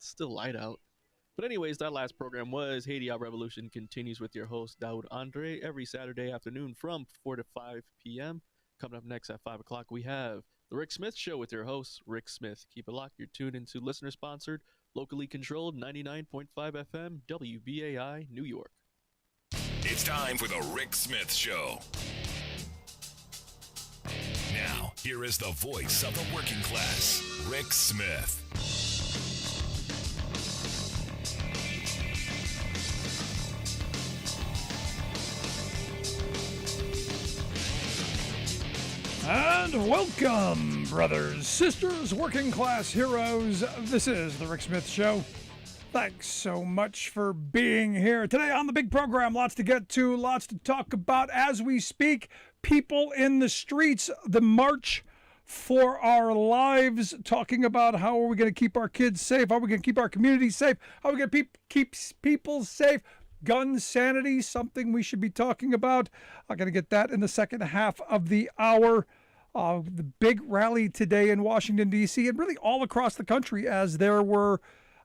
still light out. But anyways, that last program was Haiti Out Revolution continues with your host Daoud Andre every Saturday afternoon from 4 to 5 p.m. Coming up next at 5 o'clock, we have the Rick Smith Show with your host, Rick Smith. Keep it locked. You're tuned into listener-sponsored, locally controlled 99.5 FM, WBAI, New York. It's time for the Rick Smith Show. Now, here is the voice of the working class, Rick Smith. And welcome, brothers, sisters, working class heroes. This is the Rick Smith Show. Thanks so much for being here. Today on the big program, lots to get to, lots to talk about as we speak. People in the streets, the march for our lives, talking about how are we going to keep our kids safe, how are we going to keep our community safe, how are we going to keep people safe. Gun sanity, something we should be talking about. I'm going to get that in the second half of the hour. The big rally today in Washington, D.C., and really all across the country, as there were,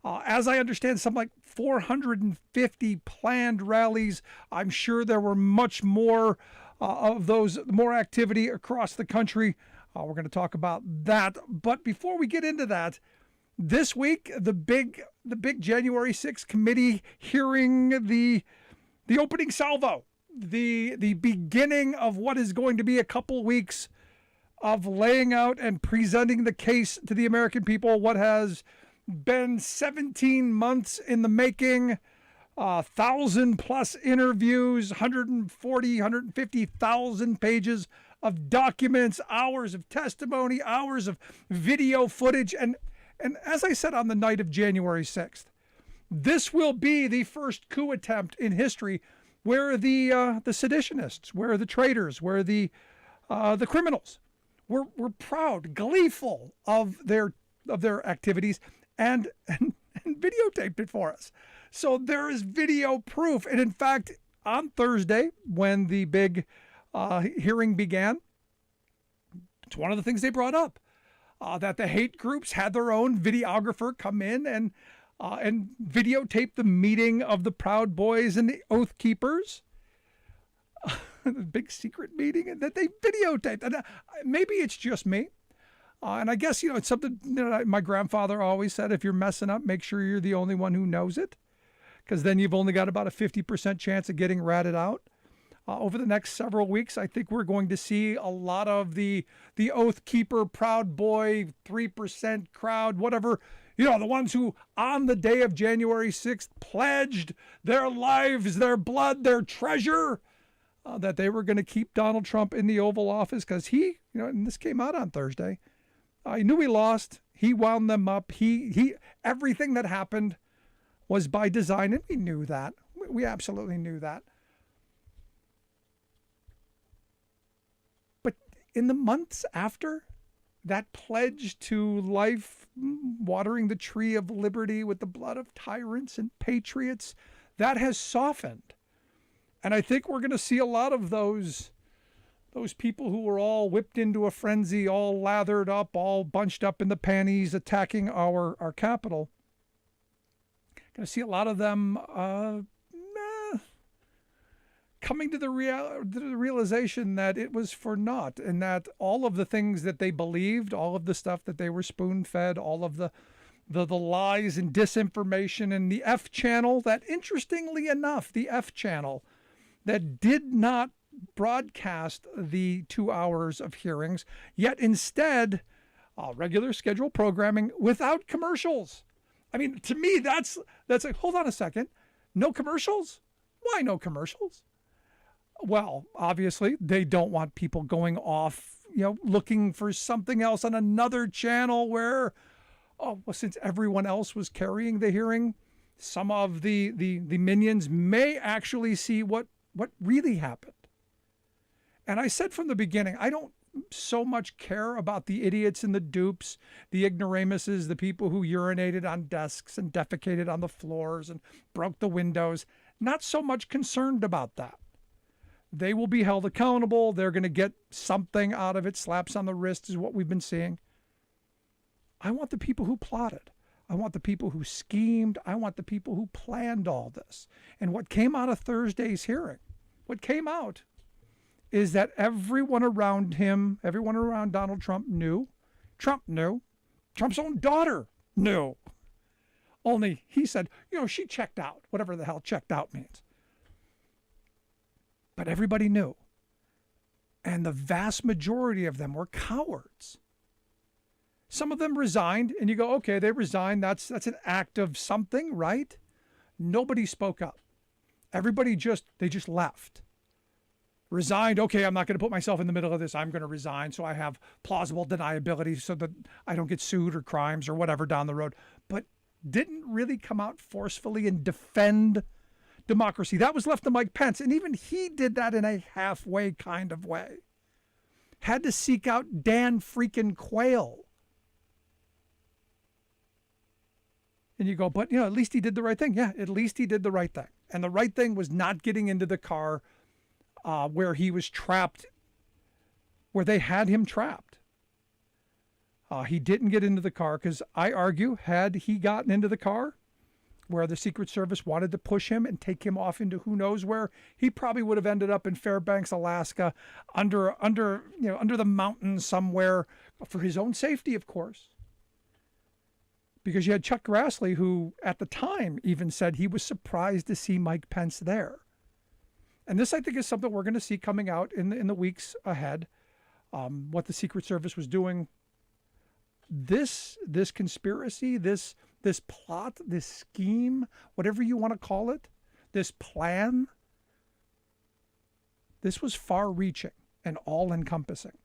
as I understand, something like 450 planned rallies. I'm sure there were much more of those, more activity across the country. We're going to talk about that. But before we get into that, this week, the big January 6th committee hearing, the opening salvo, the beginning of what is going to be a couple weeks of laying out and presenting the case to the American people, what has been 17 months in the making, 1,000 plus interviews, 150,000 pages of documents, hours of testimony, hours of video footage. And as I said on the night of January 6th, this will be the first coup attempt in history where the seditionists, where the traitors, where the criminals were proud, gleeful of their activities and videotaped it for us. So there is video proof. And in fact, on Thursday, when the big hearing began, it's one of the things they brought up, that the hate groups had their own videographer come in and videotape the meeting of the Proud Boys and the Oath Keepers. The big secret meeting, and that they videotaped. And maybe it's just me. And I guess, it's something my grandfather always said, if you're messing up, make sure you're the only one who knows it, because then you've only got about a 50% chance of getting ratted out. Over the next several weeks, I think we're going to see a lot of the Oath Keeper, Proud Boy, 3% crowd, whatever, the ones who on the day of January 6th pledged their lives, their blood, their treasure, that they were going to keep Donald Trump in the Oval Office, because he, and this came out on Thursday, he knew he lost. He wound them up. He everything that happened was by design, and we knew that. We absolutely knew that. But in the months after that pledge to life, watering the tree of liberty with the blood of tyrants and patriots, that has softened. And I think we're going to see a lot of those people who were all whipped into a frenzy, all lathered up, all bunched up in the panties, attacking our Capitol. Going to see a lot of them coming to the realization that it was for naught, and that all of the things that they believed, all of the stuff that they were spoon-fed, all of the lies and disinformation, and the F channel, that interestingly enough, the F channel that did not broadcast the 2 hours of hearings, yet instead regular scheduled programming without commercials. I mean, to me, that's like, hold on a second, no commercials? Why no commercials? Well, obviously, they don't want people going off, looking for something else on another channel where, since everyone else was carrying the hearing, some of the minions may actually see what really happened. And I said from the beginning, I don't so much care about the idiots and the dupes, the ignoramuses, the people who urinated on desks and defecated on the floors and broke the windows. Not so much concerned about that. They will be held accountable. They're going to get something out of it. Slaps on the wrist is what we've been seeing. I want the people who plotted. I want the people who schemed. I want the people who planned all this. And what came out of Thursday's hearing, what came out is that everyone around him, everyone around Donald Trump knew. Trump knew. Trump's own daughter knew. Only he said, she checked out, whatever the hell checked out means. But everybody knew. And the vast majority of them were cowards. Some of them resigned, and you go, okay, they resigned. That's an act of something, right? Nobody spoke up. Everybody just left. Resigned, okay, I'm not going to put myself in the middle of this. I'm going to resign so I have plausible deniability so that I don't get sued or crimes or whatever down the road. But didn't really come out forcefully and defend democracy. That was left to Mike Pence, and even he did that in a halfway kind of way. Had to seek out Dan freaking Quayle. And you go, but at least he did the right thing. Yeah, at least he did the right thing. And the right thing was not getting into the car where he was trapped, where they had him trapped. He didn't get into the car because I argue, had he gotten into the car where the Secret Service wanted to push him and take him off into who knows where, he probably would have ended up in Fairbanks, Alaska, under the mountains somewhere, for his own safety, of course. Because you had Chuck Grassley, who at the time even said he was surprised to see Mike Pence there. And this, I think, is something we're going to see coming out in the weeks ahead. What the Secret Service was doing. This conspiracy, this plot, this scheme, whatever you want to call it, this plan, this was far-reaching and all-encompassing.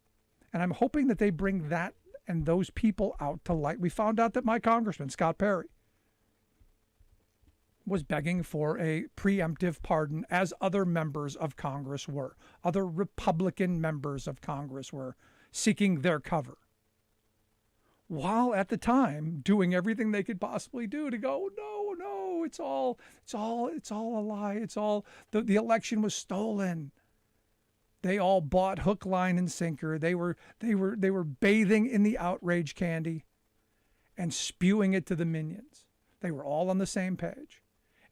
And I'm hoping that they bring that and those people out to light. We found out that my congressman, Scott Perry, was begging for a preemptive pardon, as other members of Congress were. Other Republican members of Congress were seeking their cover, while at the time doing everything they could possibly do to go, no, it's all a lie. It's all the election was stolen. They all bought hook, line, and sinker. They were bathing in the outrage candy and spewing it to the minions. They were all on the same page.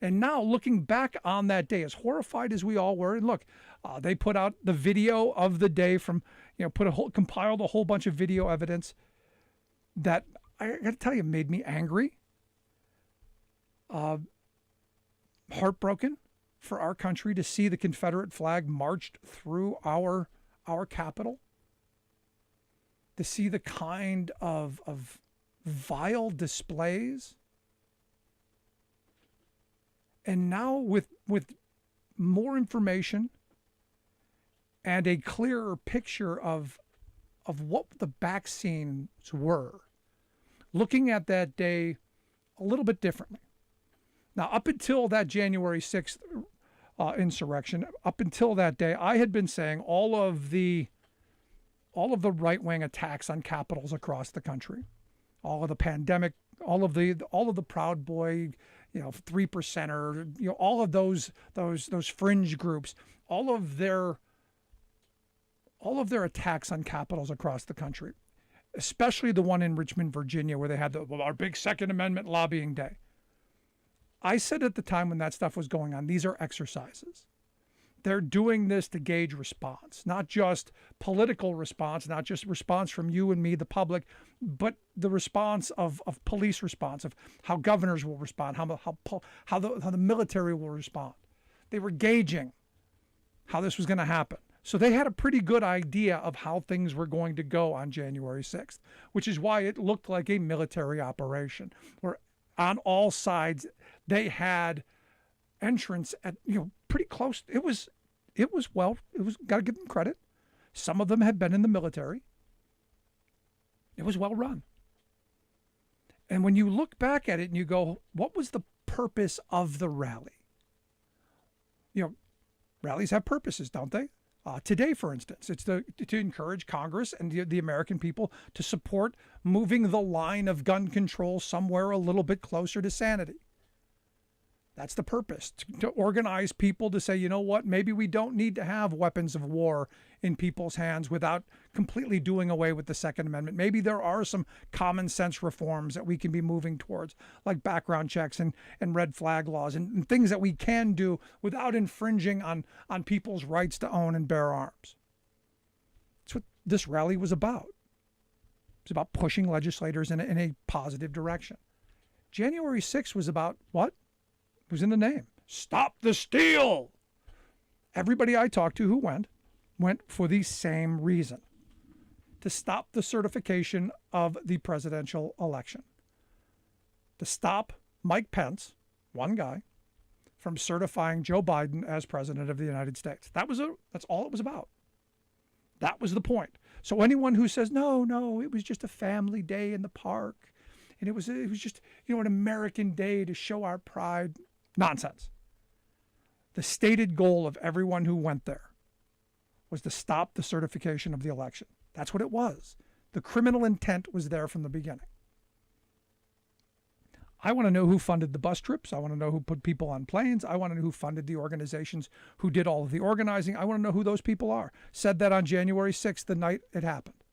And now, looking back on that day, as horrified as we all were, and look, they put out the video of the day from, compiled a whole bunch of video evidence that, I got to tell you, made me angry, heartbroken for our country to see the Confederate flag marched through our capital, to see the kind of vile displays. And now with more information and a clearer picture of what the back scenes were, looking at that day a little bit differently. Now, up until that January 6th insurrection, up until that day, I had been saying all of the right-wing attacks on capitals across the country, all of the pandemic, all of the Proud Boy, 3%er, all of those fringe groups, all of their attacks on capitals across the country, especially the one in Richmond, Virginia, where they had our big Second Amendment lobbying day. I said at the time when that stuff was going on, these are exercises. They're doing this to gauge response, not just political response, not just response from you and me, the public, but the response of police response, of how governors will respond, how the military will respond. They were gauging how this was going to happen. So they had a pretty good idea of how things were going to go on January 6th, which is why it looked like a military operation, where on all sides they had entrance at pretty close. It was got to give them credit. Some of them had been in the military. It was well run. And when you look back at it and you go, what was the purpose of the rally? Rallies have purposes, don't they? Today, for instance, it's to encourage Congress and the American people to support moving the line of gun control somewhere a little bit closer to sanity. That's the purpose, to organize people to say, you know what, maybe we don't need to have weapons of war in people's hands without completely doing away with the Second Amendment. Maybe there are some common sense reforms that we can be moving towards, like background checks and red flag laws and things that we can do without infringing on people's rights to own and bear arms. That's what this rally was about. It's about pushing legislators in a positive direction. January 6th was about what? It was in the name. Stop the steal. Everybody I talked to who went for the same reason. To stop the certification of the presidential election. To stop Mike Pence, one guy, from certifying Joe Biden as president of the United States. That's all it was about. That was the point. So anyone who says, no, it was just a family day in the park, and it was just, an American day to show our pride. Nonsense. The stated goal of everyone who went there was to stop the certification of the election. That's what it was. The criminal intent was there from the beginning. I want to know who funded the bus trips. I want to know who put people on planes. I want to know who funded the organizations who did all of the organizing. I want to know who those people are. Said that on January 6th, the night it happened.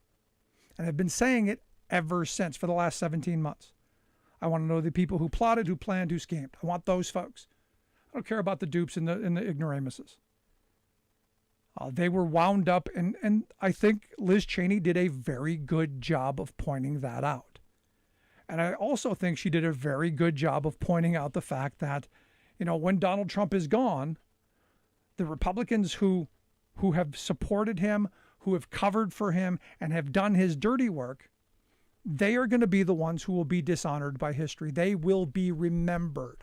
And I've been saying it ever since for the last 17 months. I want to know the people who plotted, who planned, who schemed. I want those folks. I don't care about the dupes and the ignoramuses. They were wound up, and I think Liz Cheney did a very good job of pointing that out. And I also think she did a very good job of pointing out the fact that, when Donald Trump is gone, the Republicans who have supported him, who have covered for him, and have done his dirty work, they are going to be the ones who will be dishonored by history. They will be remembered.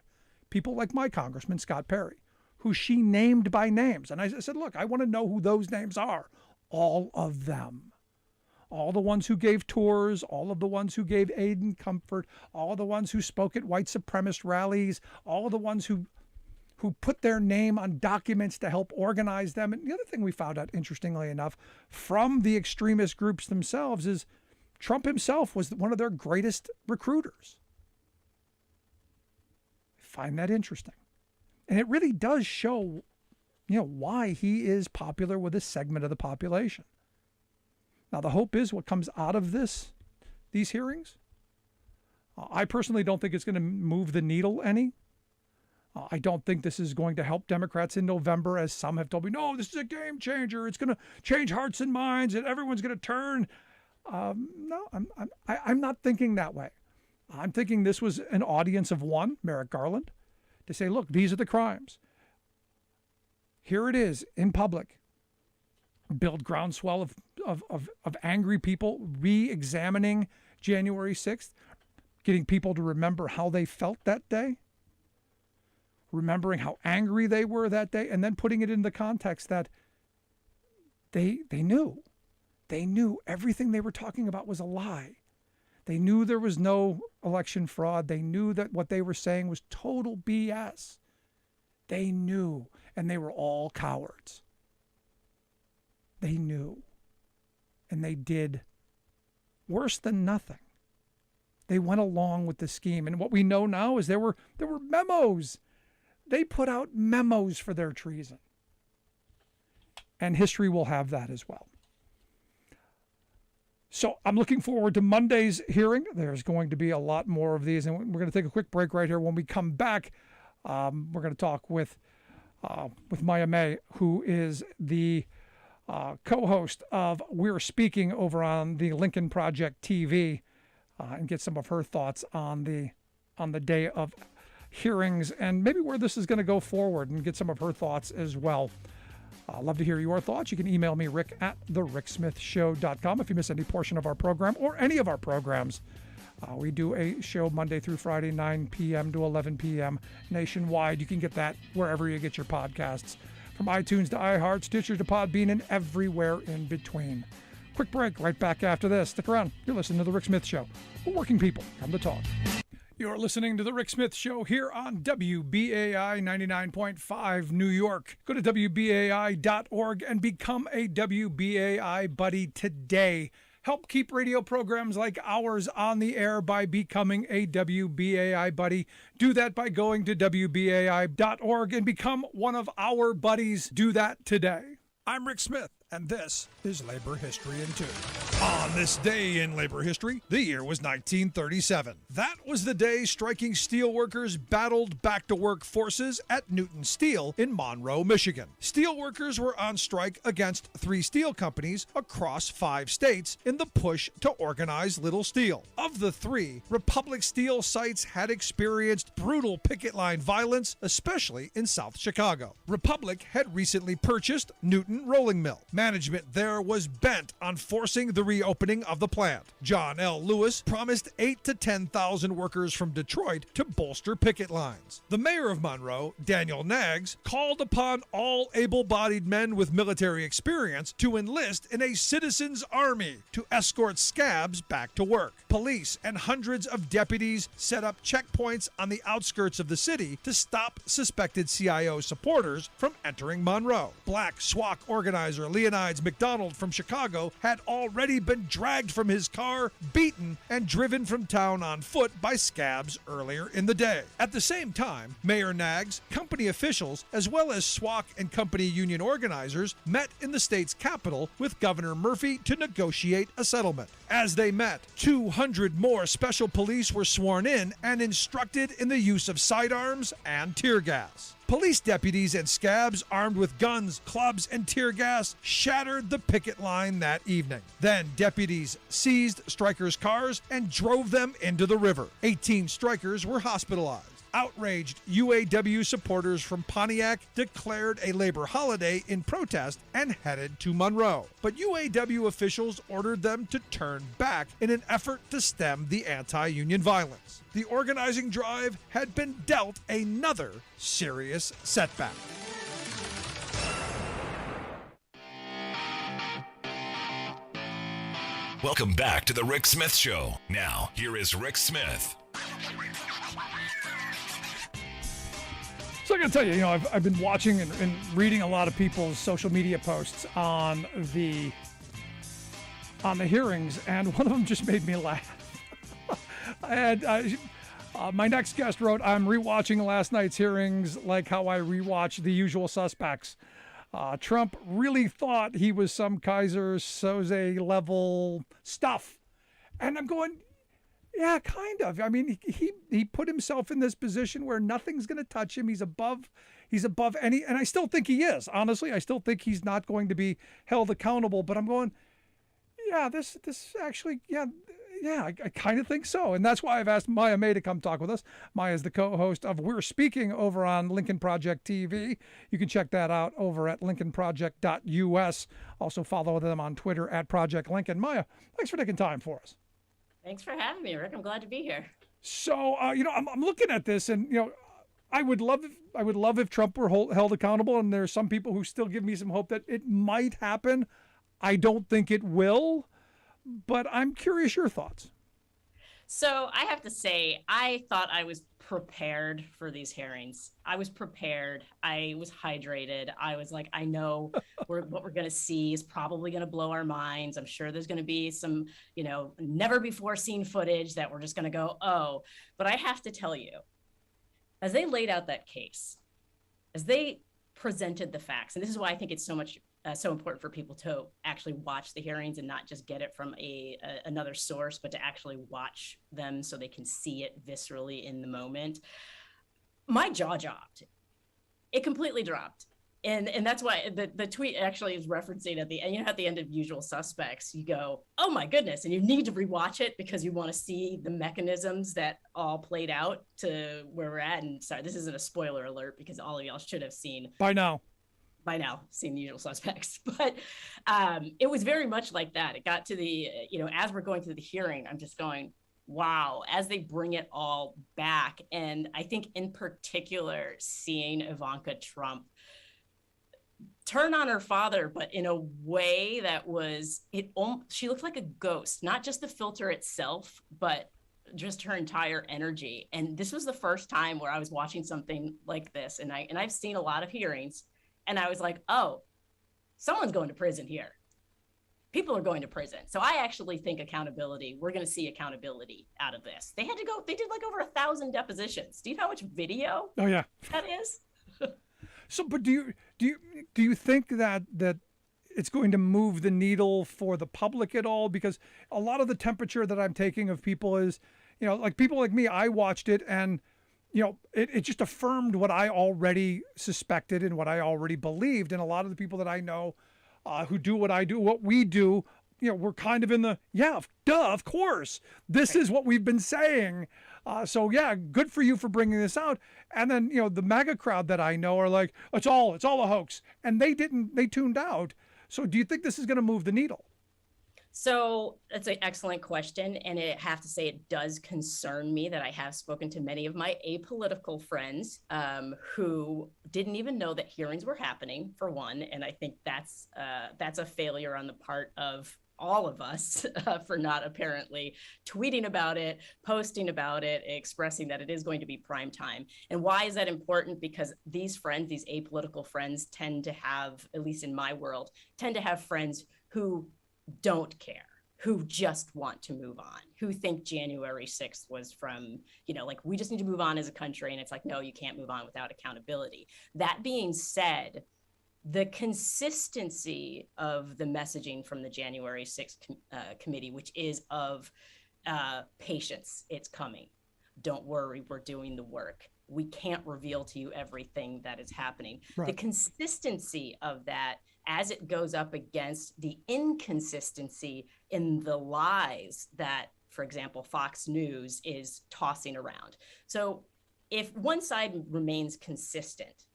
People like my Congressman, Scott Perry, who she named by names. And I said, look, I want to know who those names are. All of them. All the ones who gave tours, all of the ones who gave aid and comfort, all the ones who spoke at white supremacist rallies, all the ones who put their name on documents to help organize them. And the other thing we found out, interestingly enough, from the extremist groups themselves is Trump himself was one of their greatest recruiters. I find that interesting. And it really does show, why he is popular with a segment of the population. Now, the hope is what comes out of these hearings. I personally don't think it's going to move the needle any. I don't think this is going to help Democrats in November, as some have told me, no, this is a game changer. It's going to change hearts and minds, and everyone's going to turn. No, I'm not thinking that way. I'm thinking this was an audience of one, Merrick Garland, to say, look, these are the crimes. Here it is in public. Build groundswell of angry people re-examining January 6th, getting people to remember how they felt that day, remembering how angry they were that day, and then putting it in the context that they knew. They knew everything they were talking about was a lie. They knew there was no election fraud. They knew that what they were saying was total BS. They knew, and they were all cowards. They knew, and they did worse than nothing. They went along with the scheme, and what we know now is there were memos. They put out memos for their treason, and history will have that as well. So I'm looking forward to Monday's hearing. There's going to be a lot more of these, and we're going to take a quick break right here. When we come back, we're going to talk with Maya May, who is the co-host of We're Speaking over on the Lincoln Project TV, and get some of her thoughts on the day of hearings and maybe where this is going to go forward, and get some of her thoughts as well. I'd love to hear your thoughts. You can email me, rick@thericksmithshow.com, if you miss any portion of our program or any of our programs. We do a show Monday through Friday, 9 p.m. to 11 p.m. nationwide. You can get that wherever you get your podcasts, from iTunes to iHeart, Stitcher to Podbean, and everywhere in between. Quick break, right back after this. Stick around. You're listening to The Rick Smith Show. We're working people. Come to talk. You're listening to The Rick Smith Show here on WBAI 99.5 New York. Go to WBAI.org and become a WBAI buddy today. Help keep radio programs like ours on the air by becoming a WBAI buddy. Do that by going to WBAI.org and become one of our buddies. Do that today. I'm Rick Smith, and this is Labor History in 2. On this day in labor history, the year was 1937. That was the day striking steelworkers battled back-to-work forces at Newton Steel in Monroe, Michigan. Steelworkers were on strike against 3 steel companies across 5 states in the push to organize Little Steel. Of the 3, Republic Steel sites had experienced brutal picket line violence, especially in South Chicago. Republic had recently purchased Newton Rolling Mill. Management there was bent on forcing the reopening of the plant. John L. Lewis promised 8,000 to 10,000 workers from Detroit to bolster picket lines. The mayor of Monroe, Daniel Naggs, called upon all able-bodied men with military experience to enlist in a citizens' army to escort scabs back to work. Police and hundreds of deputies set up checkpoints on the outskirts of the city to stop suspected CIO supporters from entering Monroe. Black SWAC organizer Leonidas McDonald from Chicago had already been dragged from his car, beaten, and driven from town on foot by scabs earlier in the day. At the same time, Mayor Naggs, company officials, as well as SWAC and company union organizers met in the state's capital with Governor Murphy to negotiate a settlement. As they met, 200 more special police were sworn in and instructed in the use of sidearms and tear gas. Police deputies and scabs armed with guns, clubs, and tear gas shattered the picket line that evening. Then deputies seized strikers' cars and drove them into the river. 18 strikers were hospitalized. Outraged UAW supporters from Pontiac declared a labor holiday in protest and headed to Monroe. But UAW officials ordered them to turn back in an effort to stem the anti-union violence. The organizing drive had been dealt another serious setback. Welcome back to the Rick Smith Show. Now, here is Rick Smith. So I got to tell you, I've been watching and reading a lot of people's social media posts on the hearings, and one of them just made me laugh. My next guest wrote, "I'm rewatching last night's hearings like how I rewatch The Usual Suspects. Trump really thought he was some Kaiser Soze level stuff," and I'm going, yeah, kind of. I mean, he put himself in this position where nothing's going to touch him. He's above any, and I still think he is. Honestly, I still think he's not going to be held accountable. But I'm going, yeah, this actually, yeah, I kind of think so. And that's why I've asked Maya May to come talk with us. Maya is the co-host of We're Speaking over on Lincoln Project TV. You can check that out over at lincolnproject.us. Also follow them on Twitter at Project Lincoln. Maya, thanks for taking time for us. Thanks for having me, Rick. I'm glad to be here. So, I'm looking at this, and I would love if Trump were held accountable. And there's some people who still give me some hope that it might happen. I don't think it will, but I'm curious your thoughts. So I have to say, I thought I was prepared for these hearings. I was prepared. I was hydrated. I was like, I know what we're going to see is probably going to blow our minds. I'm sure there's going to be some, never before seen footage that we're just going to go, oh. But I have to tell you, as they laid out that case, as they presented the facts, and this is why I think it's so important for people to actually watch the hearings and not just get it from another source, but to actually watch them so they can see it viscerally in the moment. My jaw dropped. It completely dropped. And that's why the tweet actually is referencing at the end of Usual Suspects, you go, oh my goodness. And you need to rewatch it because you want to see the mechanisms that all played out to where we're at. And sorry, this isn't a spoiler alert because all of y'all should have seen by now seen The Usual Suspects, but it was very much like that. It got to the, as we're going through the hearing, I'm just going, wow, as they bring it all back. And I think in particular, seeing Ivanka Trump turn on her father, but in a way that was, she looked like a ghost, not just the filter itself, but just her entire energy. And this was the first time where I was watching something like this. And I've seen a lot of hearings, and I was like, oh, someone's going to prison here. people are going to prison. So I actually think we're going to see accountability out of this. They did like over 1,000 depositions. Do you know how much video Oh yeah. that is? So, but do you think that it's going to move the needle for the public at all? Because a lot of the temperature that I'm taking of people is, like people like me, I watched it and, it just affirmed what I already suspected and what I already believed. And a lot of the people that I know who do what I do, what we do, we're kind of in the, of course, this is what we've been saying. So yeah, good for you for bringing this out. And then, the MAGA crowd that I know are like, it's all a hoax. And they tuned out. So do you think this is going to move the needle? So that's an excellent question. And I have to say, it does concern me that I have spoken to many of my apolitical friends who didn't even know that hearings were happening, for one. And I think that's a failure on the part of all of us for not apparently tweeting about it, posting about it, expressing that it is going to be prime time. And why is that important? Because these friends, these apolitical friends, tend to have, at least in my world, friends who don't care, who just want to move on, who think January 6th was from, like, we just need to move on as a country. And it's like, no, you can't move on without accountability. That being said, the consistency of the messaging from the January 6th committee, which is of patience, it's coming. Don't worry, we're doing the work. We can't reveal to you everything that is happening. Right. The consistency of that, as it goes up against the inconsistency in the lies that, for example, Fox News is tossing around. So if one side remains consistent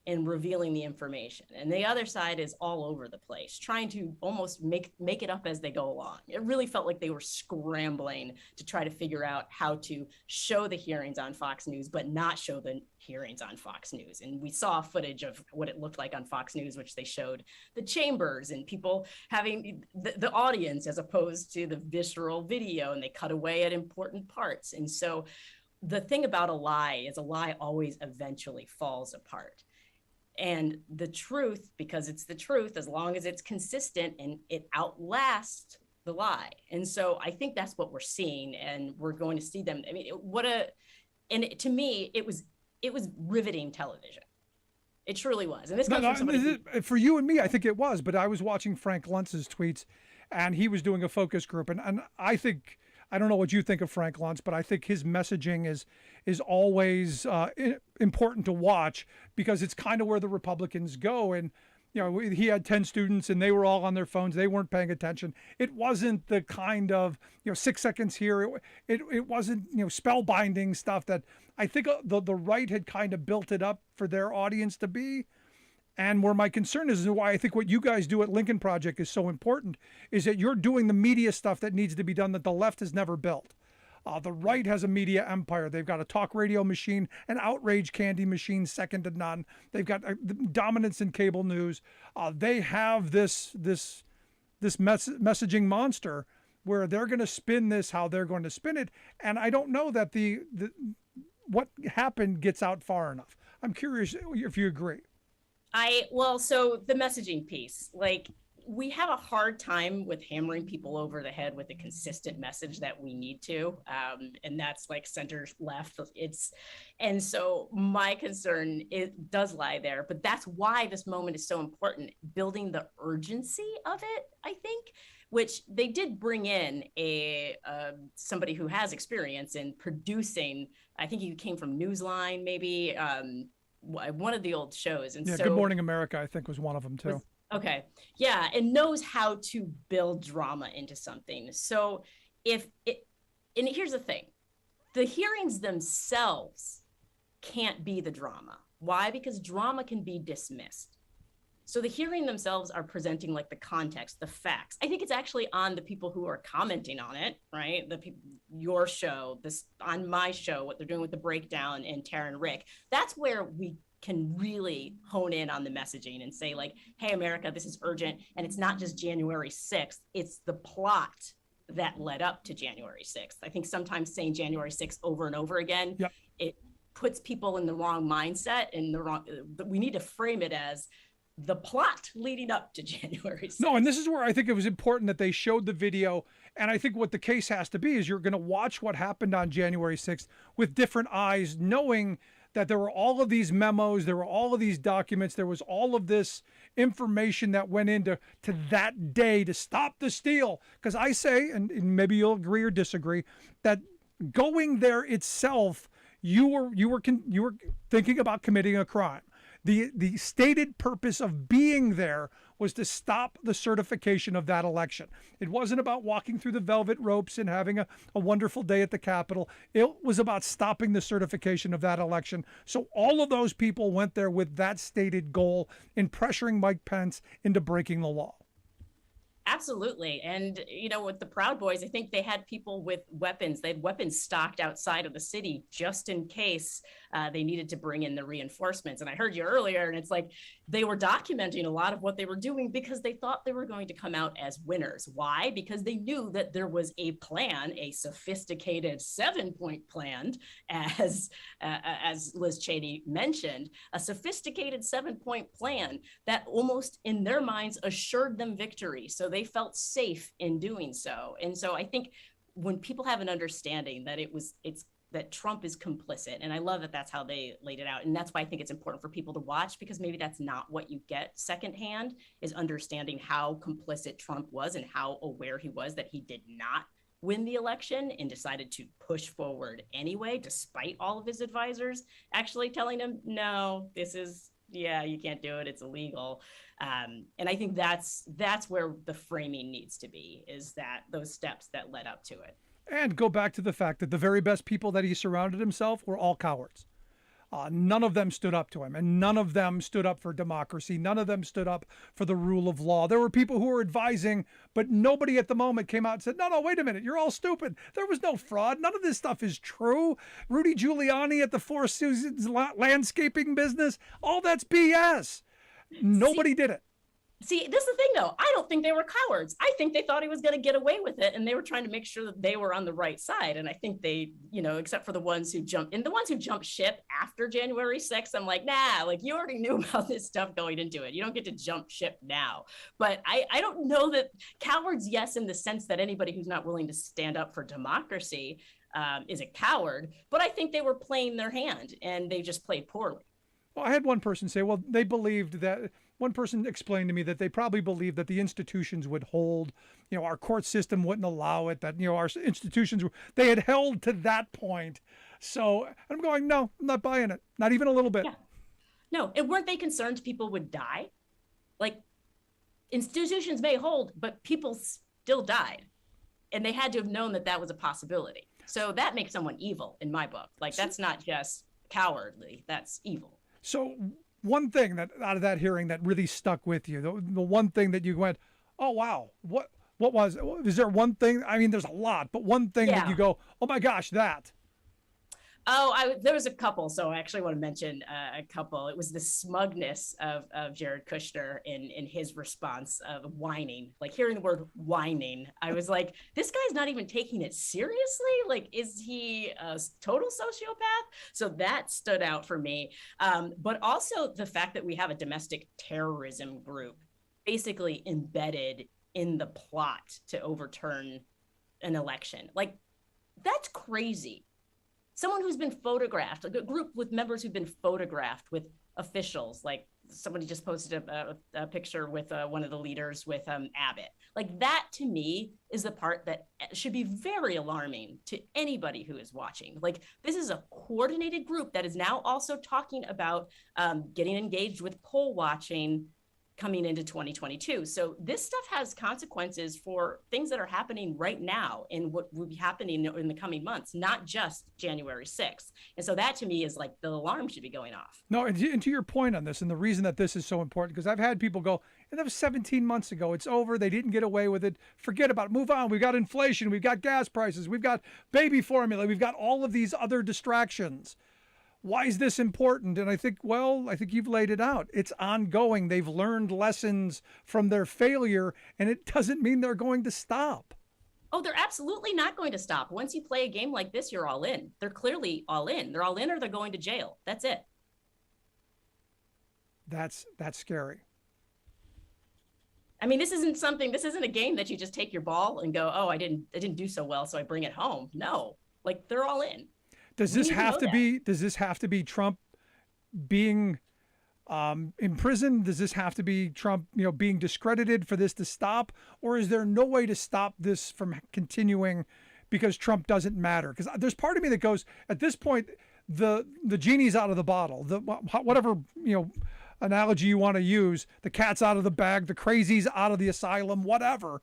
in revealing the information, and the other side is all over the place, trying to almost make it up as they go along. It really felt like they were scrambling to try to figure out how to show the hearings on Fox News, but not show the hearings on Fox News. And we saw footage of what it looked like on Fox News, which they showed the chambers and people having the audience as opposed to the visceral video, and they cut away at important parts. And so the thing about a lie is a lie always eventually falls apart. And the truth, because it's the truth, as long as it's consistent, and it outlasts the lie. And so I think that's what we're seeing, and we're going to see them. I mean, to me, it was riveting television. It truly was. And this comes from somebody for you and me, I think it was. But I was watching Frank Luntz's tweets, and he was doing a focus group, and I think, I don't know what you think of Frank Luntz, but I think his messaging is always important to watch, because it's kind of where the Republicans go. And, he had 10 students and they were all on their phones. They weren't paying attention. It wasn't the kind of, 6 seconds here. It wasn't, spellbinding stuff that I think the right had kind of built it up for their audience to be. And where my concern is, and why I think what you guys do at Lincoln Project is so important, is that you're doing the media stuff that needs to be done that the left has never built. The right has a media empire. They've got a talk radio machine, an outrage candy machine second to none. They've got dominance in cable news. They have this messaging monster where they're going to spin this how they're going to spin it. And I don't know that the what happened gets out far enough. I'm curious if you agree. So the messaging piece, like, we have a hard time with hammering people over the head with a consistent message that we need to. And that's like center left. And so my concern, it does lie there, but that's why this moment is so important, building the urgency of it, I think, which they did bring in somebody who has experience in producing. I think he came from Newsline, maybe, one of the old shows. And Good Morning America, I think, was one of them too. Okay. Yeah. And knows how to build drama into something. So and here's the thing, the hearings themselves can't be the drama. Why? Because drama can be dismissed. So the hearing themselves are presenting like the context, the facts. I think it's actually on the people who are commenting on it, right? The people, your show, on my show, what they're doing with the breakdown, and Tara and Rick. That's where we can really hone in on the messaging and say, like, hey, America, this is urgent. And it's not just January 6th. It's the plot that led up to January 6th. I think sometimes saying January 6th over and over again, yep, it puts people in the wrong mindset, and we need to frame it as the plot leading up to January 6th. No, and this is where I think it was important that they showed the video. And I think what the case has to be is you're going to watch what happened on January 6th with different eyes, knowing that there were all of these memos, there were all of these documents, there was all of this information that went into that day to stop the steal. Because I say, and maybe you'll agree or disagree, that going there itself, you were thinking about committing a crime. The stated purpose of being there was to stop the certification of that election. It wasn't about walking through the velvet ropes and having a wonderful day at the Capitol. It was about stopping the certification of that election. So all of those people went there with that stated goal in pressuring Mike Pence into breaking the law. Absolutely. And, with the Proud Boys, I think they had people with weapons. They had weapons stocked outside of the city just in case they needed to bring in the reinforcements. And I heard you earlier, and it's like they were documenting a lot of what they were doing because they thought they were going to come out as winners. Why? Because they knew that there was a plan, a sophisticated 7-point plan, as Liz Cheney mentioned, a sophisticated 7-point plan that almost in their minds assured them victory. So they felt safe in doing so. And so I think when people have an understanding that that Trump is complicit, and I love that that's how they laid it out. And that's why I think it's important for people to watch, because maybe that's not what you get secondhand, is understanding how complicit Trump was and how aware he was that he did not win the election and decided to push forward anyway, despite all of his advisors actually telling him, no, you can't do it. It's illegal. And I think that's where the framing needs to be, is that those steps that led up to it. And go back to the fact that the very best people that he surrounded himself were all cowards. None of them stood up to him, and none of them stood up for democracy. None of them stood up for the rule of law. There were people who were advising, but nobody at the moment came out and said, no, wait a minute, you're all stupid. There was no fraud. None of this stuff is true. Rudy Giuliani at the Four Seasons landscaping business, all that's BS. Nobody did it. See, this is the thing, though. I don't think they were cowards. I think they thought he was going to get away with it, and they were trying to make sure that they were on the right side. And I think they, except for the ones who jumped ship after January 6th, I'm like, nah, like you already knew about this stuff going into it. You don't get to jump ship now. But I don't know that cowards, yes, in the sense that anybody who's not willing to stand up for democracy is a coward. But I think they were playing their hand, and they just played poorly. Well, I had one person say, well, they believed that. One person explained to me that they probably believed that the institutions would hold, our court system wouldn't allow it, that, our institutions, they had held to that point. So I'm going, no, I'm not buying it. Not even a little bit. Yeah. No, and weren't they concerned people would die? Like, institutions may hold, but people still died. And they had to have known that that was a possibility. So that makes someone evil in my book. Like, that's not just cowardly, that's evil. So one thing that out of that hearing that really stuck with you, the one thing that you went, oh, wow, what was, is there one thing? I mean, there's a lot, but one thing that you go, oh my gosh, that. Oh, there was a couple. So I actually want to mention a couple. It was the smugness of Jared Kushner in his response of whining, like hearing the word whining. I was like, this guy's not even taking it seriously. Like, is he a total sociopath? So that stood out for me. But also the fact that we have a domestic terrorism group basically embedded in the plot to overturn an election. Like, that's crazy. Someone who's been photographed, like a group with members who've been photographed with officials, like somebody just posted a picture with one of the leaders with Abbott. Like, that to me is the part that should be very alarming to anybody who is watching. Like, this is a coordinated group that is now also talking about getting engaged with poll watching coming into 2022. So this stuff has consequences for things that are happening right now and what will be happening in the coming months, not just January 6th. And so that to me is like the alarm should be going off. No, and to your point on this, and the reason that this is so important, because I've had people go, and that was 17 months ago. It's over. They didn't get away with it. Forget about it. Move on. We've got inflation. We've got gas prices. We've got baby formula. We've got all of these other distractions. Why is this important? And I think you've laid it out. It's ongoing. They've learned lessons from their failure, and it doesn't mean they're going to stop. Oh, they're absolutely not going to stop. Once you play a game like this, you're all in. They're clearly all in. They're all in or they're going to jail. That's it. That's scary. I mean, this isn't a game that you just take your ball and go, oh, I didn't do so well, so I bring it home. No, like they're all in. Does this have to be Trump being imprisoned? Does this have to be Trump, being discredited for this to stop? Or is there no way to stop this from continuing because Trump doesn't matter? Because there's part of me that goes, at this point, the genie's out of the bottle. Whatever, analogy you want to use, the cat's out of the bag, the crazy's out of the asylum, whatever.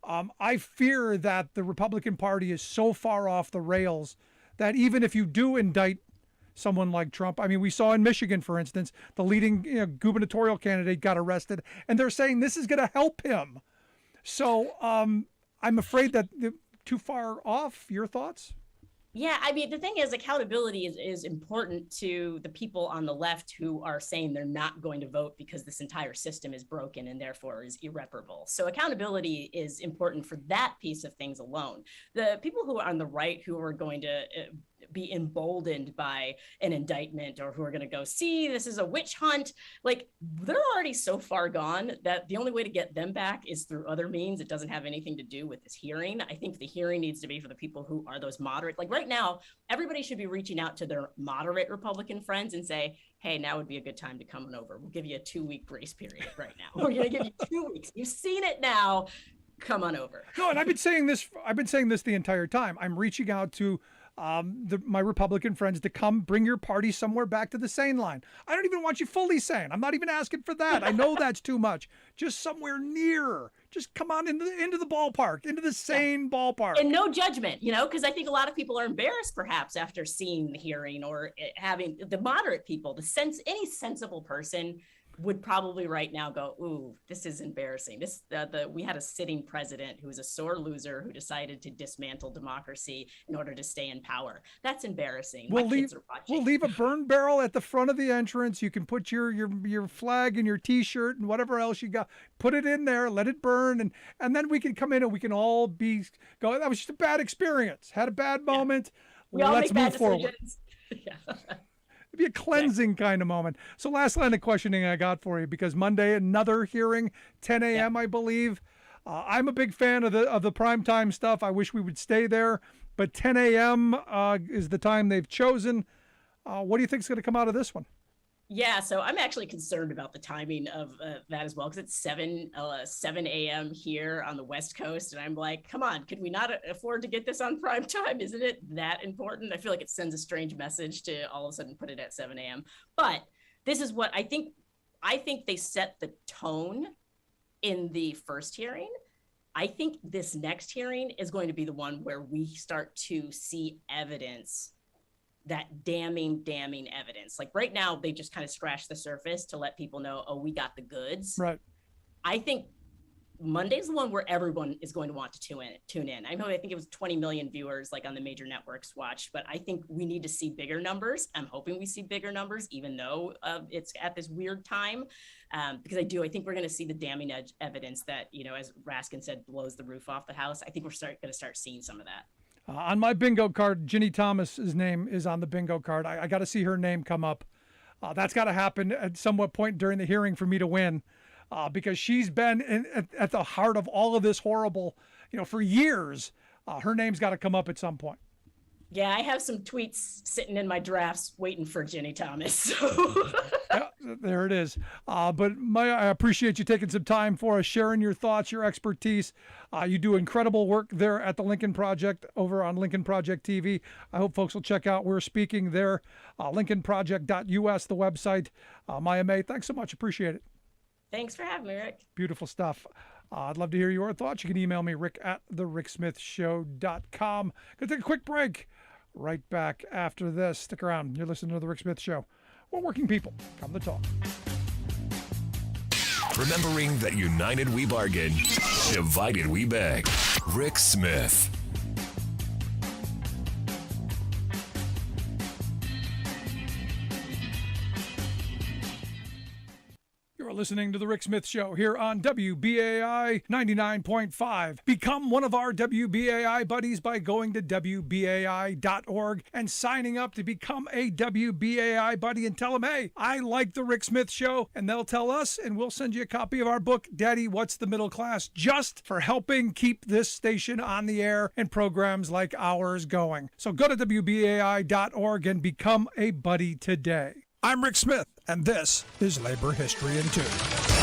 I fear that the Republican Party is so far off the rails that even if you do indict someone like Trump, I mean, we saw in Michigan, for instance, the leading gubernatorial candidate got arrested, and they're saying this is going to help him. So I'm afraid that too far off. Your thoughts? Yeah, I mean, the thing is, accountability is important to the people on the left who are saying they're not going to vote because this entire system is broken and therefore is irreparable. So accountability is important for that piece of things alone. The people who are on the right who are going to be emboldened by an indictment or who are going to go, see, this is a witch hunt, like they're already so far gone that the only way to get them back is through other means. It doesn't have anything to do with this hearing. I think the hearing needs to be for the people who are those moderate, like right now, everybody should be reaching out to their moderate Republican friends and say, hey, now would be a good time to come on over. We'll give you a 2-week grace period right now. We're going to give you 2 weeks. You've seen it now. Come on over. No, and I've been saying this the entire time. I'm reaching out to my Republican friends to come bring your party somewhere back to the sane line. I don't even want you fully sane. I'm not even asking for that. I know that's too much. Just somewhere near. Just come on into the ballpark, into the sane ballpark. And no judgment, because I think a lot of people are embarrassed perhaps after seeing the hearing or having the moderate people, any sensible person would probably right now go, ooh, this is embarrassing. We had a sitting president who was a sore loser who decided to dismantle democracy in order to stay in power. That's embarrassing. We'll leave a burn barrel at the front of the entrance. You can put your flag and your T-shirt and whatever else you got. Put it in there, let it burn, and then we can come in and we can all go, that was just a bad experience. Had a bad moment. Yeah. Let's move forward. Yeah. It'd be a cleansing kind of moment. So last line of questioning I got for you, because Monday, another hearing, 10 a.m., I believe. I'm a big fan of the primetime stuff. I wish we would stay there, but 10 a.m. Is the time they've chosen. What do you think is going to come out of this one? Yeah, so I'm actually concerned about the timing of that as well, because it's 7 a.m. here on the West Coast. And I'm like, come on, could we not afford to get this on prime time? Isn't it that important? I feel like it sends a strange message to all of a sudden put it at 7 a.m. But this is what I think. I think they set the tone in the first hearing. I think this next hearing is going to be the one where we start to see evidence, that damning evidence. Like right now, they just kind of scratch the surface to let people know, oh, we got the goods. Right. I think Monday's the one where everyone is going to want to tune in. I think it was 20 million viewers like on the major networks watched, but I think we need to see bigger numbers. I'm hoping we see bigger numbers, even though it's at this weird time, because I think we're going to see the damning evidence that, as Raskin said, blows the roof off the house. I think we're going to start seeing some of that. On my bingo card, Ginny Thomas's name is on the bingo card. I got to see her name come up. That's got to happen at some point during the hearing for me to win, because she's been at the heart of all of this horrible, for years. Her name's got to come up at some point. Yeah, I have some tweets sitting in my drafts waiting for Ginny Thomas. So. Yeah, there it is. But I appreciate you taking some time for us, sharing your thoughts, your expertise. You do incredible work there at the Lincoln Project over on Lincoln Project TV. I hope folks will check out We're Speaking there, lincolnproject.us, the website. Maya May, thanks so much. Appreciate it. Thanks for having me, Rick. Beautiful stuff. I'd love to hear your thoughts. You can email me, rick@thericksmithshow.com. Gonna take a quick break. Right back after this. Stick around. You're listening to The Rick Smith Show. We're working people. Come to talk. Remembering that united we bargain, divided we beg. Rick Smith. You're You're listening to The Rick Smith Show here on WBAI 99.5. Become one of our WBAI buddies by going to WBAI.org and signing up to become a WBAI buddy and tell them, hey, I like The Rick Smith Show, and they'll tell us, and we'll send you a copy of our book, Daddy, What's the Middle Class, just for helping keep this station on the air and programs like ours going. So go to WBAI.org and become a buddy today. I'm Rick Smith, and this is Labor History in 2.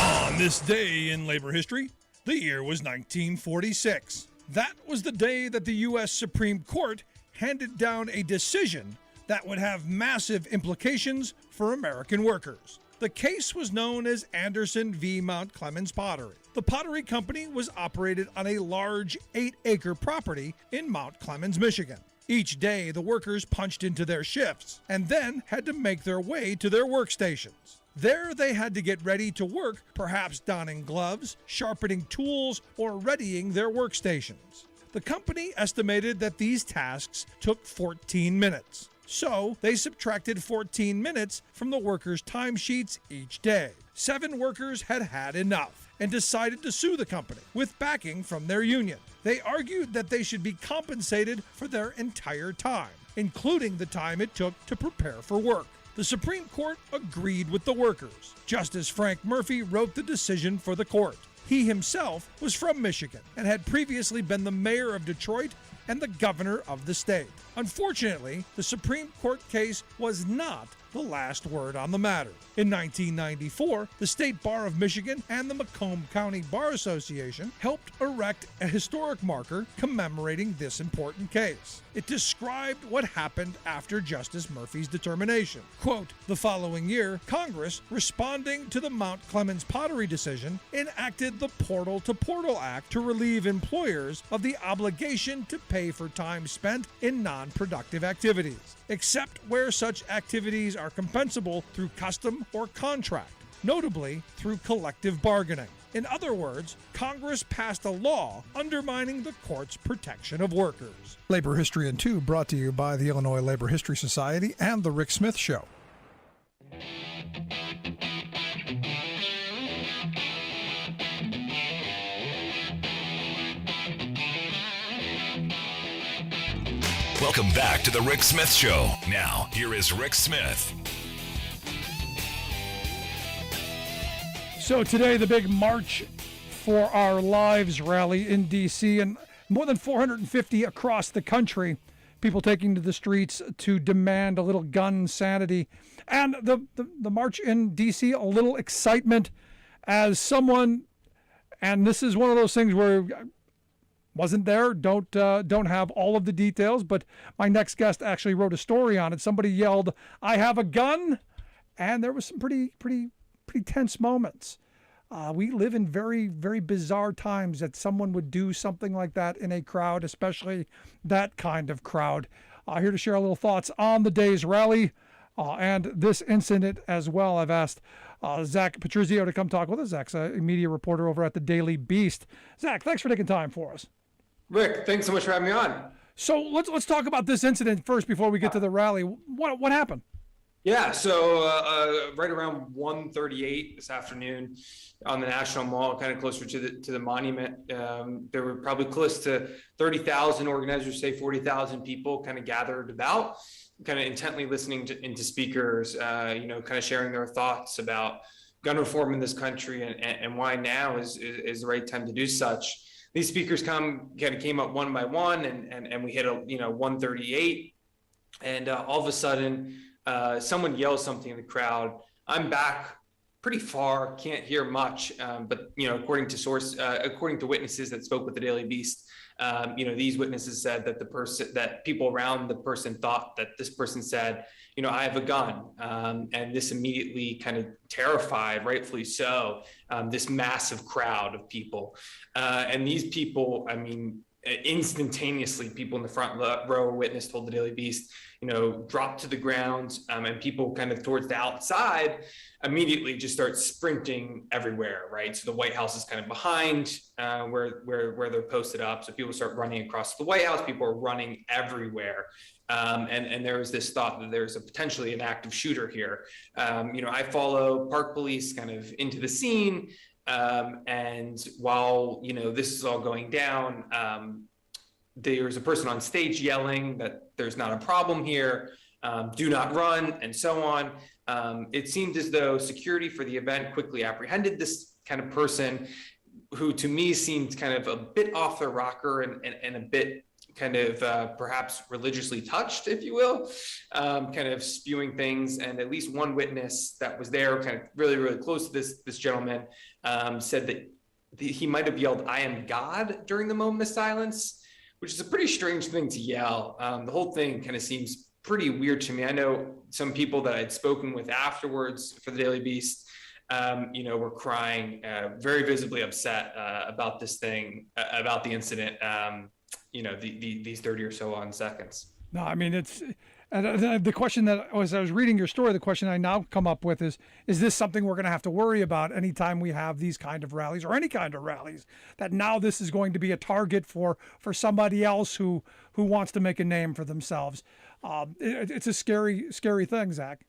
On this day in labor history, the year was 1946. That was the day that the U.S. Supreme Court handed down a decision that would have massive implications for American workers. The case was known as Anderson v. Mount Clemens Pottery. The pottery company was operated on a large 8-acre property in Mount Clemens, Michigan. Each day, the workers punched into their shifts and then had to make their way to their workstations. There, they had to get ready to work, perhaps donning gloves, sharpening tools, or readying their workstations. The company estimated that these tasks took 14 minutes. So, they subtracted 14 minutes from the workers' timesheets each day. 7 workers had had enough and decided to sue the company with backing from their union. They argued that they should be compensated for their entire time, including the time it took to prepare for work. The Supreme Court agreed with the workers. Justice Frank Murphy wrote the decision for the court. He himself was from Michigan and had previously been the mayor of Detroit and the governor of the state. Unfortunately, the Supreme Court case was not the last word on the matter. In 1994, the State Bar of Michigan and the Macomb County Bar Association helped erect a historic marker commemorating this important case. It described what happened after Justice Murphy's determination. Quote, the following year, Congress, responding to the Mount Clemens Pottery decision, enacted the Portal to Portal Act to relieve employers of the obligation to pay for time spent in non-productive activities, except where such activities are compensable through custom or contract, notably through collective bargaining. In other words, Congress passed a law undermining the court's protection of workers. Labor History in 2 brought to you by the Illinois Labor History Society and The Rick Smith Show. Welcome back to the Rick Smith Show. Now, here is Rick Smith. So today, the big March for Our Lives rally in D.C. and more than 450 across the country, people taking to the streets to demand a little gun sanity. And the march in D.C., a little excitement as someone, and this is one of those things where wasn't there, don't have all of the details, but my next guest actually wrote a story on it. Somebody yelled, "I have a gun," and there was some pretty tense moments. We live in very, very bizarre times that someone would do something like that in a crowd, especially that kind of crowd. Here to share a little thoughts on the day's rally and this incident as well. I've asked Zach Patrizio to come talk with us. Zach's a media reporter over at the Daily Beast. Zach, thanks for taking time for us. Rick, thanks so much for having me on. So let's talk about this incident first before we get to the rally. What happened? Yeah, so right around 1:38 this afternoon on the National Mall, kind of closer to the monument, there were probably close to 30,000, organizers say 40,000 people kind of gathered about, kind of intently listening into speakers, kind of sharing their thoughts about gun reform in this country and why now is the right time to do such. These speakers came up one by one, and we hit 1:38, and all of a sudden, someone yells something in the crowd. I'm back pretty far, can't hear much, but according to witnesses that spoke with the Daily Beast, these witnesses said that people around the person thought that this person said, I have a gun, and this immediately kind of terrified, rightfully so, this massive crowd of people, and these people, instantaneously, people in the front row, witness told the Daily Beast, dropped to the ground, and people kind of towards the outside immediately just start sprinting everywhere, right? So the White House is kind of behind where they're posted up. So people start running across the White House. People are running everywhere. And there was this thought that there's potentially an active shooter here. I follow park police kind of into the scene. And while, this is all going down, there's a person on stage yelling that there's not a problem here, do not run, and so on. It seemed as though security for the event quickly apprehended this kind of person who to me seemed kind of a bit off the rocker and a bit kind of perhaps religiously touched, if you will, kind of spewing things. And at least one witness that was there kind of really, really close to this gentleman said that he might have yelled, "I am God," during the moment of silence, which is a pretty strange thing to yell. The whole thing kind of seems pretty weird to me. I know some people that I'd spoken with afterwards for the Daily Beast, were crying, very visibly upset about this thing, about the incident, these 30 or so on seconds. No, I mean, the question that as I was reading your story, the question I now come up with is this something we're going to have to worry about anytime we have these kind of rallies or any kind of rallies, that now this is going to be a target for somebody else who wants to make a name for themselves? It's a scary thing, Zach.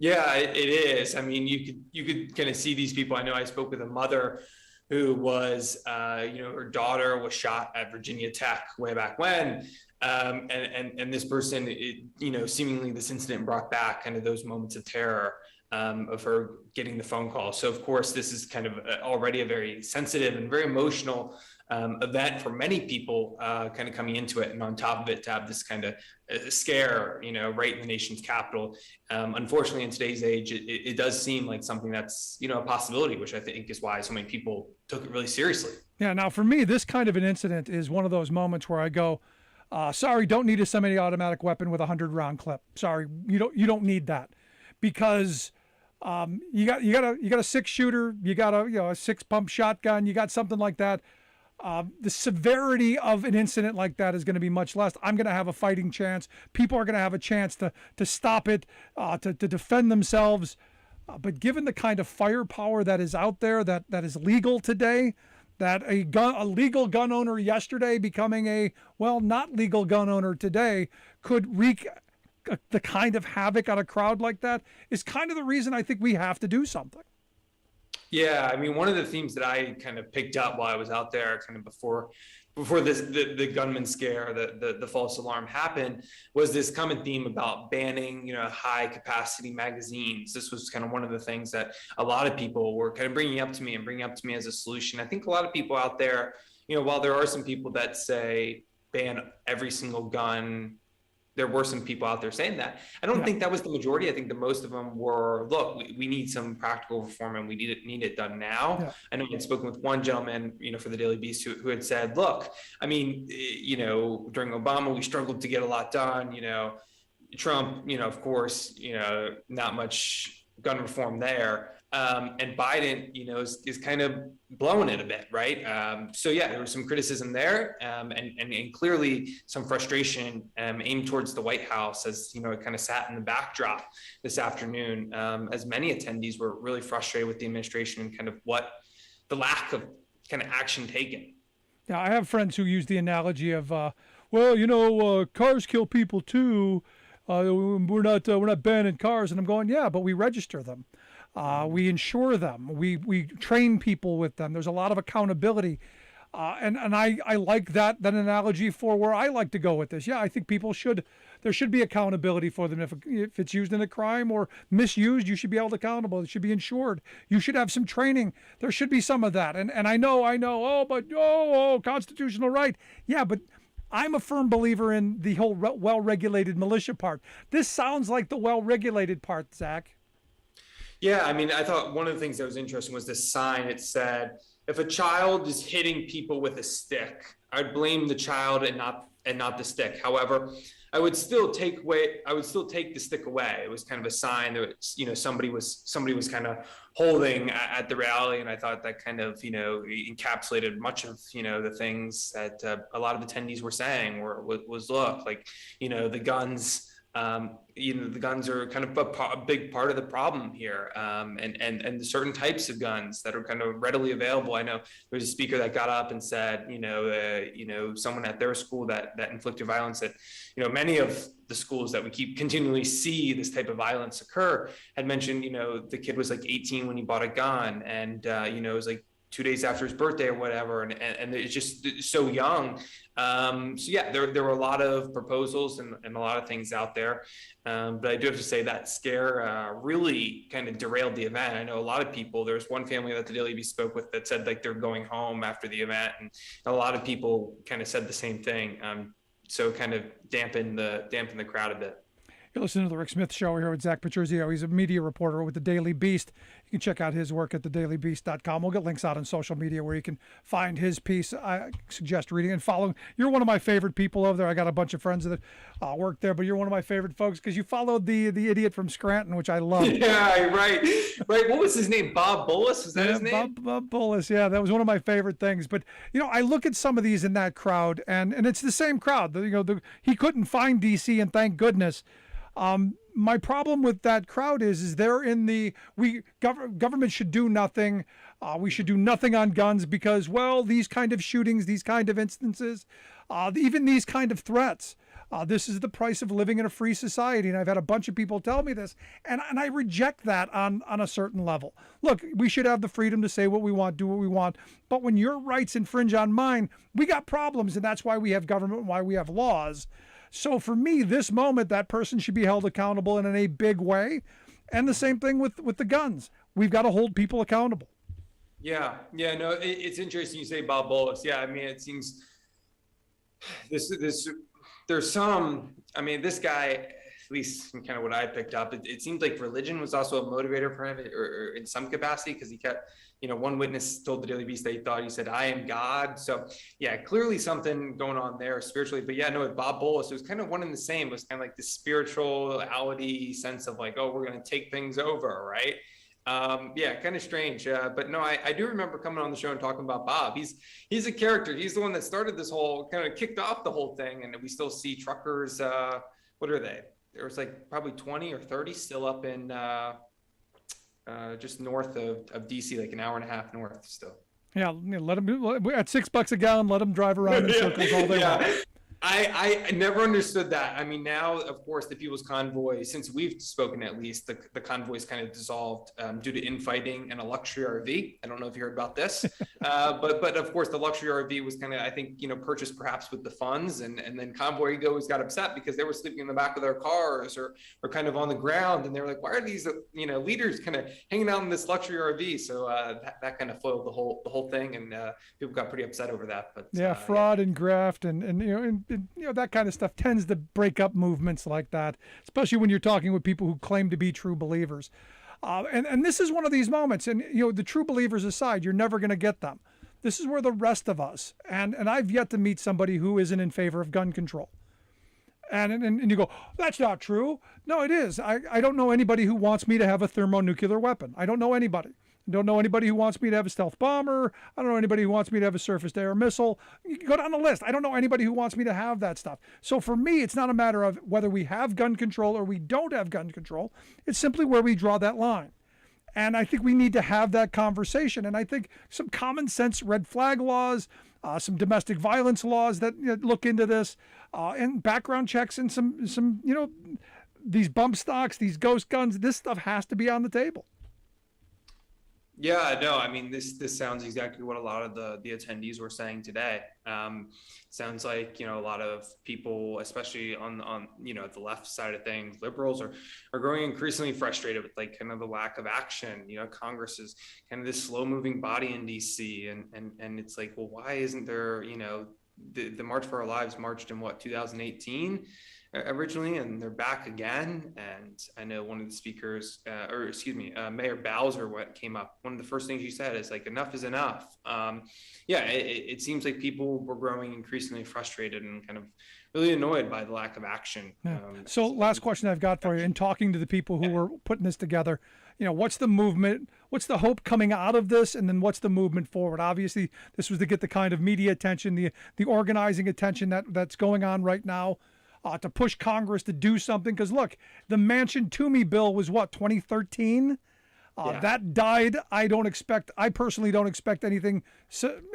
Yeah, it is. I mean, you could kind of see these people. I know I spoke with a mother who was, her daughter was shot at Virginia Tech way back when. And this person, seemingly this incident brought back kind of those moments of terror of her getting the phone call. So of course, this is kind of already a very sensitive and very emotional event for many people kind of coming into it. And on top of it, to have this kind of scare, right in the nation's capital. Unfortunately, in today's age, it does seem like something that's, a possibility, which I think is why so many people took it really seriously. Yeah. Now, for me, this kind of an incident is one of those moments where I go, sorry, don't need a semi-automatic weapon with a 100-round clip. Sorry, you don't need that, because you got a 6-shooter, you got a 6-pump shotgun, you got something like that. The severity of an incident like that is going to be much less. I'm going to have a fighting chance. People are going to have a chance to stop it, to defend themselves. But given the kind of firepower that is out there, that is legal today, that a legal gun owner yesterday becoming a not legal gun owner today could wreak the kind of havoc on a crowd like that, is kind of the reason I think we have to do something. Yeah, I mean, one of the themes that I kind of picked up while I was out there, kind of before the gunman scare, the false alarm happened, was this common theme about banning, high capacity magazines. This was kind of one of the things that a lot of people were kind of bringing up to me as a solution. I think a lot of people out there, while there are some people that say ban every single gun, there were some people out there saying that. I don't think that was the majority. I think the most of them were, look, we need some practical reform and we need it done now. Yeah. I know I'd spoken with one gentleman, for the Daily Beast who had said, look, I mean, during Obama, we struggled to get a lot done. Trump, of course, not much gun reform there. And Biden, is kind of blowing it a bit, right? So yeah, there was some criticism there, and clearly some frustration aimed towards the White House as it kind of sat in the backdrop this afternoon, as many attendees were really frustrated with the administration and kind of the lack of kind of action taken. Yeah, I have friends who use the analogy of, cars kill people too. We're not banning cars, and I'm going, yeah, but we register them. We insure them. We train people with them. There's a lot of accountability. And I like that analogy for where I like to go with this. Yeah, I think there should be accountability for them. If it's used in a crime or misused, you should be held accountable. It should be insured. You should have some training. There should be some of that. And I know, constitutional right. Yeah, but I'm a firm believer in the whole well-regulated militia part. This sounds like the well-regulated part, Zach. Yeah, I mean, I thought one of the things that was interesting was this sign. It said, if a child is hitting people with a stick, I'd blame the child and not the stick. However, I would still take the stick away. It was kind of a sign that, somebody was kind of holding at the rally. And I thought that kind of, encapsulated much of, the things that a lot of attendees were saying was look, like, the guns, the guns are kind of a big part of the problem here, and the certain types of guns that are kind of readily available. I know there was a speaker that got up and said, someone at their school that inflicted violence, that, many of the schools that we continually see this type of violence occur, had mentioned, the kid was like 18 when he bought a gun, and it was like 2 days after his birthday or whatever, and it's just so young. So yeah, there were a lot of proposals and a lot of things out there, but I do have to say that scare really kind of derailed the event. I know a lot of people. There was one family that the Daily Beast spoke with that said like they're going home after the event, and a lot of people kind of said the same thing. So kind of dampen the crowd a bit. You're listening to the Rick Smith Show here with Zach Petrizio. He's a media reporter with the Daily Beast. You can check out his work at thedailybeast.com. We'll get links out on social media where you can find his piece. I suggest reading and following. You're one of my favorite people over there. I got a bunch of friends that work there, but you're one of my favorite folks because you followed the idiot from Scranton, which I love. Yeah, right. What was his name? Bob Bullis? Was that his name? Bob Bullis. Yeah, that was one of my favorite things. But, I look at some of these in that crowd, and it's the same crowd. He couldn't find D.C., and thank goodness. My problem with that crowd is they're in the government should do nothing. We should do nothing on guns because, well, these kind of shootings, these kind of instances, even these kind of threats. This is the price of living in a free society. And I've had a bunch of people tell me this, and I reject that on a certain level. Look, we should have the freedom to say what we want, do what we want. But when your rights infringe on mine, we got problems. And that's why we have government and why we have laws. So for me, this moment, that person should be held accountable in a big way. And the same thing with the guns. We've got to hold people accountable. Yeah. No, it's interesting you say Bob Bullis. Yeah, I mean, it seems there's some, I mean, this guy, at least kind of what I picked up, it seems like religion was also a motivator for him, or in some capacity, because he kept, one witness told the Daily Beast that he said, "I am God." So yeah, clearly something going on there spiritually. But yeah, no, with Bob Bullis, it was kind of one and the same. It was kind of like the spirituality sense of like, oh, we're going to take things over, right? Yeah, kind of strange. But no, I do remember coming on the show and talking about Bob. He's a character. He's the one that started this whole, kind of kicked off the whole thing. And we still see truckers, what are they? There was like probably 20 or 30 still up in just north of DC, like an hour and a half north still. Yeah, let them at $6 a gallon. Let them drive around in circles all day long. I never understood that. I mean, now, of course, the People's Convoy, since we've spoken at least, the convoy's kind of dissolved due to infighting and a luxury RV. I don't know if you heard about this, but of course, the luxury RV was kind of, I think, purchased perhaps with the funds, and then Convoy always got upset because they were sleeping in the back of their cars or kind of on the ground, and they were like, why are these leaders kind of hanging out in this luxury RV? So that kind of foiled the whole thing, and people got pretty upset over that. But fraud and graft and that kind of stuff tends to break up movements like that, especially when you're talking with people who claim to be true believers. And this is one of these moments. And, the true believers aside, you're never going to get them. This is where the rest of us, and I've yet to meet somebody who isn't in favor of gun control. And you go, that's not true. No, it is. I don't know anybody who wants me to have a thermonuclear weapon. I don't know anybody. I don't know anybody who wants me to have a stealth bomber. I don't know anybody who wants me to have a surface-to-air missile. You can go down the list. I don't know anybody who wants me to have that stuff. So for me, it's not a matter of whether we have gun control or we don't have gun control. It's simply where we draw that line. And I think we need to have that conversation. And I think some common sense red flag laws, some domestic violence laws that look into this, and background checks and some these bump stocks, these ghost guns, this stuff has to be on the table. Yeah, no, I mean, this sounds exactly what a lot of the attendees were saying today. Sounds like, a lot of people, especially on the left side of things, liberals are growing increasingly frustrated with like kind of the lack of action. Congress is kind of this slow moving body in DC, and it's like, well, why isn't there, the March for Our Lives marched in 2018? Originally, and they're back again. And I know one of the speakers, Mayor Bowser, what came up, one of the first things she said is like, enough is enough. It seems like people were growing increasingly frustrated and kind of really annoyed by the lack of action. Yeah. So last question I've got for you, in talking to the people who were putting this together, what's the movement? What's the hope coming out of this? And then what's the movement forward? Obviously, this was to get the kind of media attention, the organizing attention that's going on right now, to push Congress to do something. Because look, the Manchin Toomey bill was what, 2013? That died. I personally don't expect anything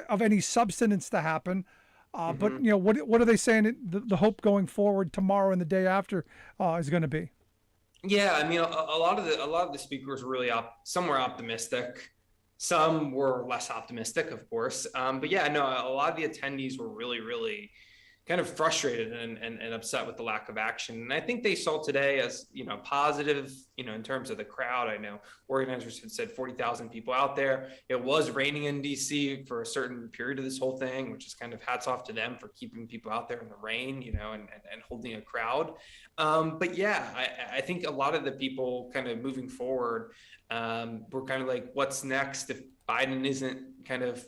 of any substance to happen. But what are they saying the hope going forward tomorrow and the day after is going to be? Yeah, I mean, a lot of the speakers were really some were optimistic, some were less optimistic, of course. But yeah, no, a lot of the attendees were really, really kind of frustrated and upset with the lack of action. And I think they saw today as, positive, in terms of the crowd. I know organizers had said 40,000 people out there. It was raining in DC for a certain period of this whole thing, which is kind of hats off to them for keeping people out there in the rain, and holding a crowd. But yeah, I think a lot of the people kind of moving forward were kind of like, what's next if Biden isn't kind of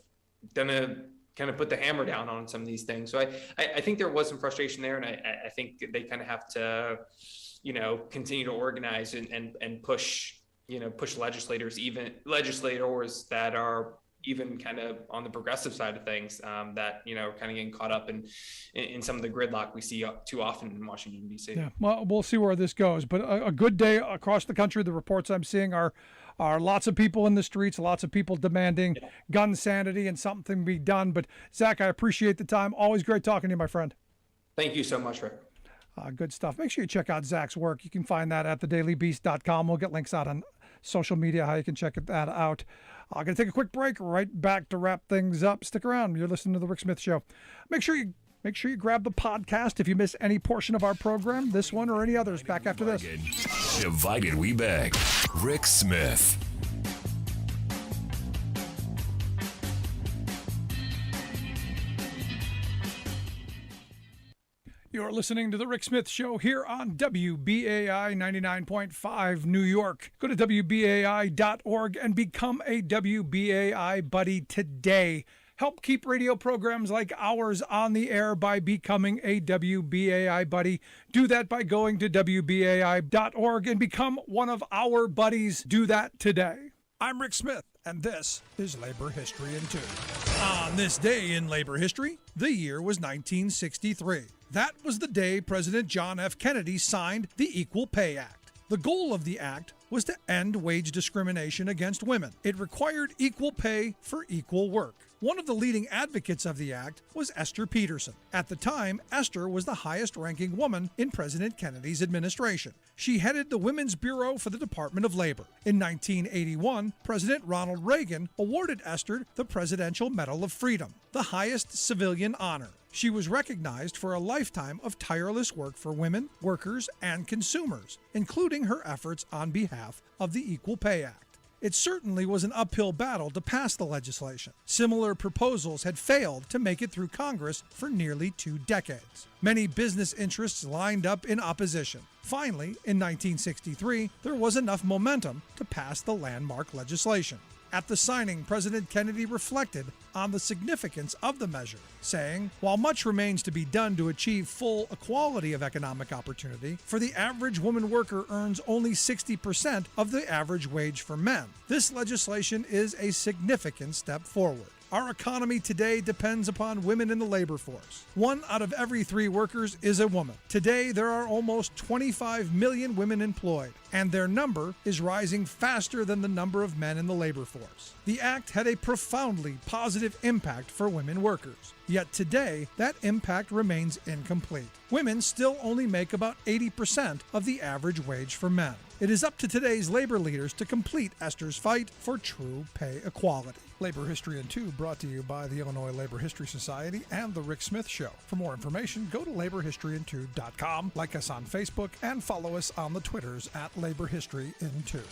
gonna put the hammer down on some of these things. So I think there was some frustration there, and I think they kind of have to, continue to organize and push legislators that are even kind of on the progressive side of things, that, kind of getting caught up in some of the gridlock we see too often in Washington, D.C. Yeah, well, we'll see where this goes, but a good day across the country. The reports I'm seeing are lots of people in the streets, lots of people demanding gun sanity and something be done. But Zach, I appreciate the time. Always great talking to you, my friend. Thank you so much, Rick. Good stuff. Make sure you check out Zach's work. You can find that at thedailybeast.com. We'll get links out on social media, how you can check that out. I'm going to take a quick break, right back to wrap things up. Stick around. You're listening to The Rick Smith Show. Make sure you grab the podcast if you miss any portion of our program, this one or any others. Back after this. Divided we beg. Rick Smith. You're listening to The Rick Smith Show here on WBAI 99.5 New York. Go to WBAI.org and become a WBAI buddy today. Help keep radio programs like ours on the air by becoming a WBAI buddy. Do that by going to WBAI.org and become one of our buddies. Do that today. I'm Rick Smith, and this is Labor History in 2. On this day in labor history, the year was 1963. That was the day President John F. Kennedy signed the Equal Pay Act. The goal of the act was to end wage discrimination against women. It required equal pay for equal work. One of the leading advocates of the act was Esther Peterson. At the time, Esther was the highest-ranking woman in President Kennedy's administration. She headed the Women's Bureau for the Department of Labor. In 1981, President Ronald Reagan awarded Esther the Presidential Medal of Freedom, the highest civilian honor. She was recognized for a lifetime of tireless work for women, workers, and consumers, including her efforts on behalf of the Equal Pay Act. It certainly was an uphill battle to pass the legislation. Similar proposals had failed to make it through Congress for nearly 2 decades. Many business interests lined up in opposition. Finally, in 1963, there was enough momentum to pass the landmark legislation. At the signing, President Kennedy reflected on the significance of the measure, saying, "While much remains to be done to achieve full equality of economic opportunity, for the average woman worker earns only 60% of the average wage for men. This legislation is a significant step forward. Our economy today depends upon women in the labor force. 1 out of every 3 workers is a woman. Today, there are almost 25 million women employed, and their number is rising faster than the number of men in the labor force. The act had a profoundly positive impact for women workers. Yet today, that impact remains incomplete. Women still only make about 80% of the average wage for men. It is up to today's labor leaders to complete Esther's fight for true pay equality." Labor History in 2 brought to you by the Illinois Labor History Society and The Rick Smith Show. For more information, go to laborhistoryin2.com, like us on Facebook, and follow us on the Twitters at Labor History in 2.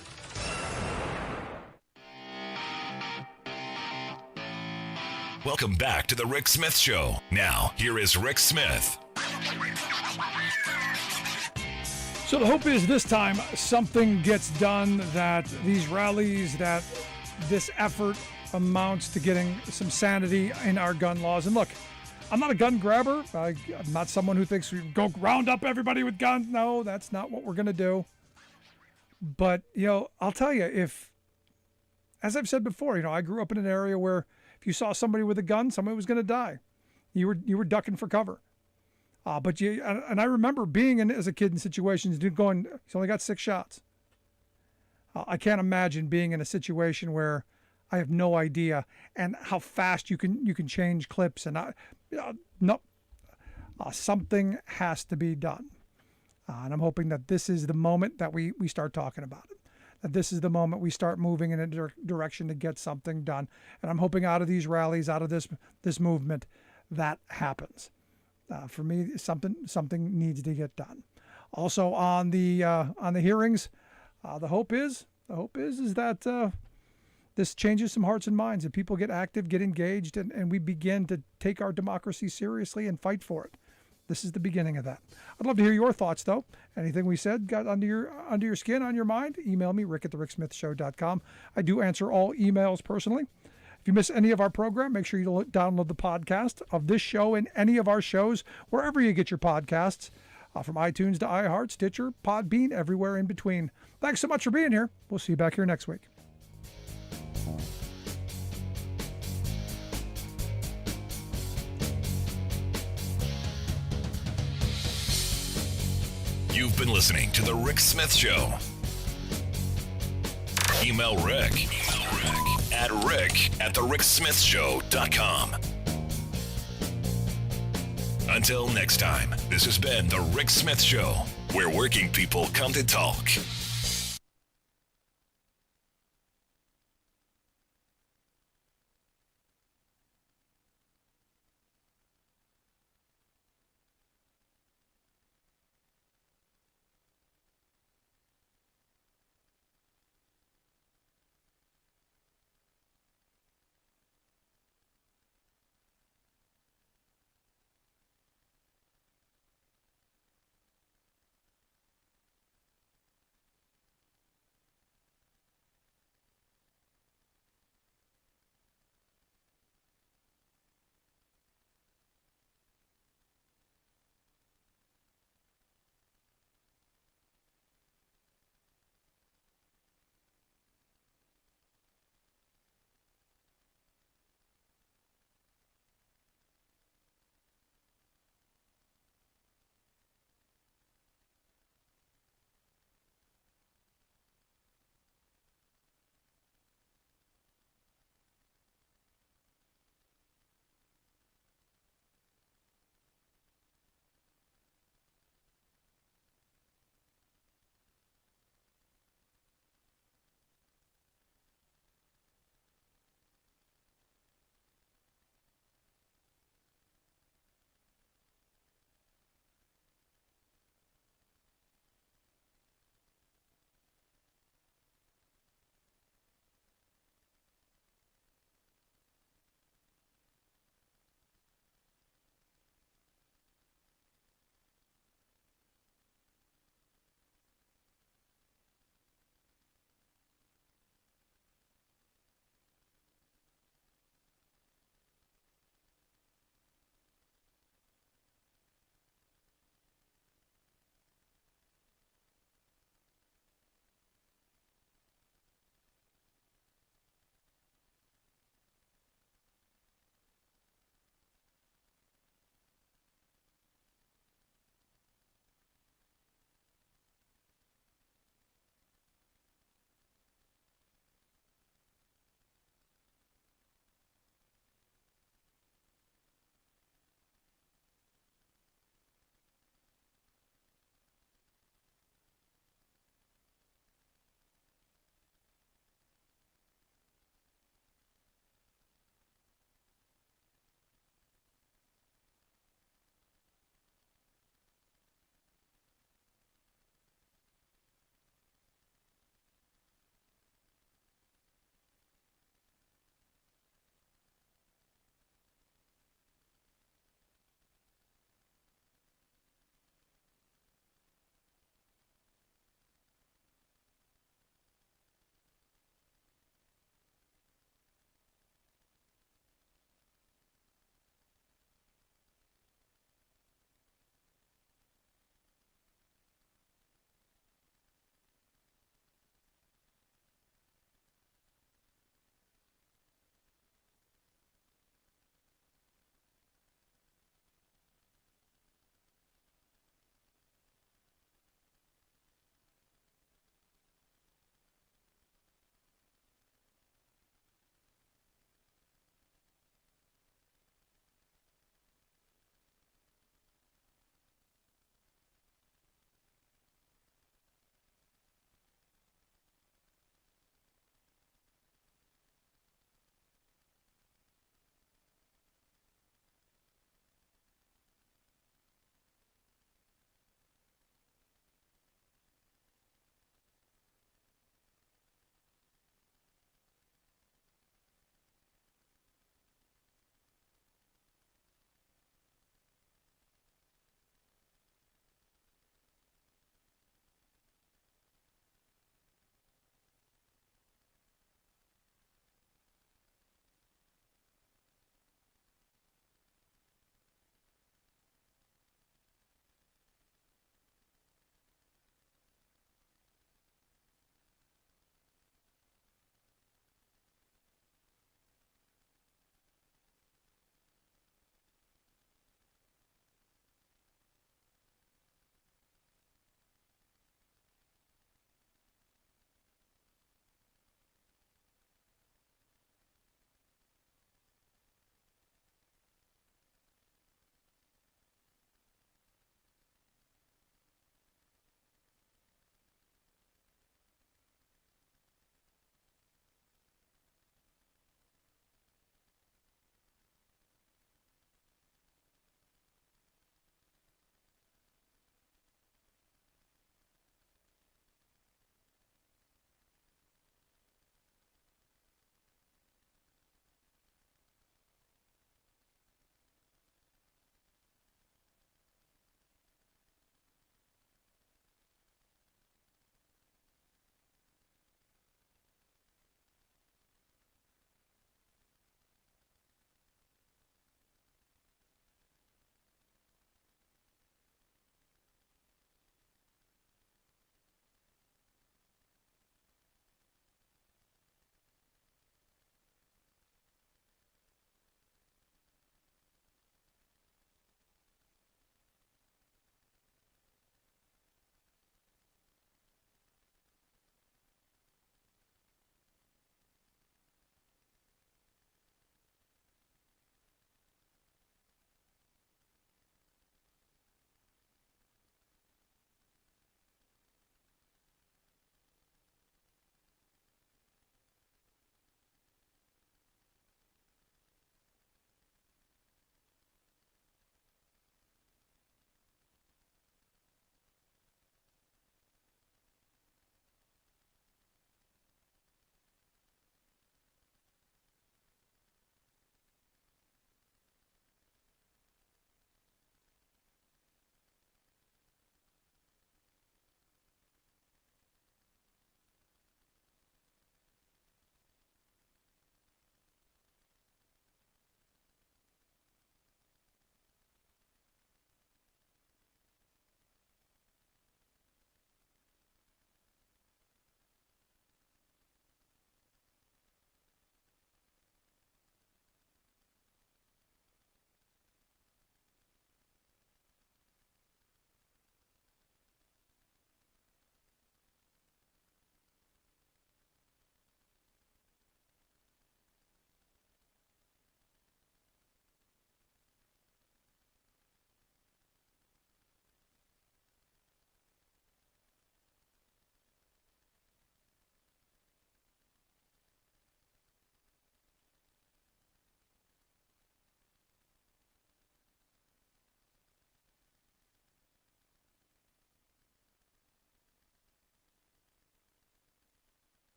Welcome back to the Rick Smith Show. Now, here is Rick Smith. So the hope is this time something gets done, that these rallies, that this effort amounts to getting some sanity in our gun laws. And look, I'm not a gun grabber. I'm not someone who thinks we go round up everybody with guns. No, that's not what we're going to do. But, I'll tell you, as I've said before, I grew up in an area where if you saw somebody with a gun, somebody was going to die. You were ducking for cover. But I remember being as a kid in situations going, he's only got 6 shots. I can't imagine being in a situation where I have no idea and how fast you can change clips and no, something has to be done. And I'm hoping that this is the moment that we start talking about it. That this is the moment we start moving in a direction to get something done. And I'm hoping out of these rallies, out of this movement, that happens. For me, something needs to get done. Also on the hearings, the hope is that this changes some hearts and minds, and people get active, get engaged, and we begin to take our democracy seriously and fight for it. This is the beginning of that. I'd love to hear your thoughts, though. Anything we said got under your skin, on your mind? Email me, rick@thericksmithshow.com. I do answer all emails personally. If you miss any of our program, make sure you download the podcast of this show and any of our shows, wherever you get your podcasts, from iTunes to iHeart, Stitcher, Podbean, everywhere in between. Thanks so much for being here. We'll see you back here next week. You've been listening to The Rick Smith Show. Email Rick at rick@thericksmithshow.com. Until next time, this has been The Rick Smith Show, where working people come to talk.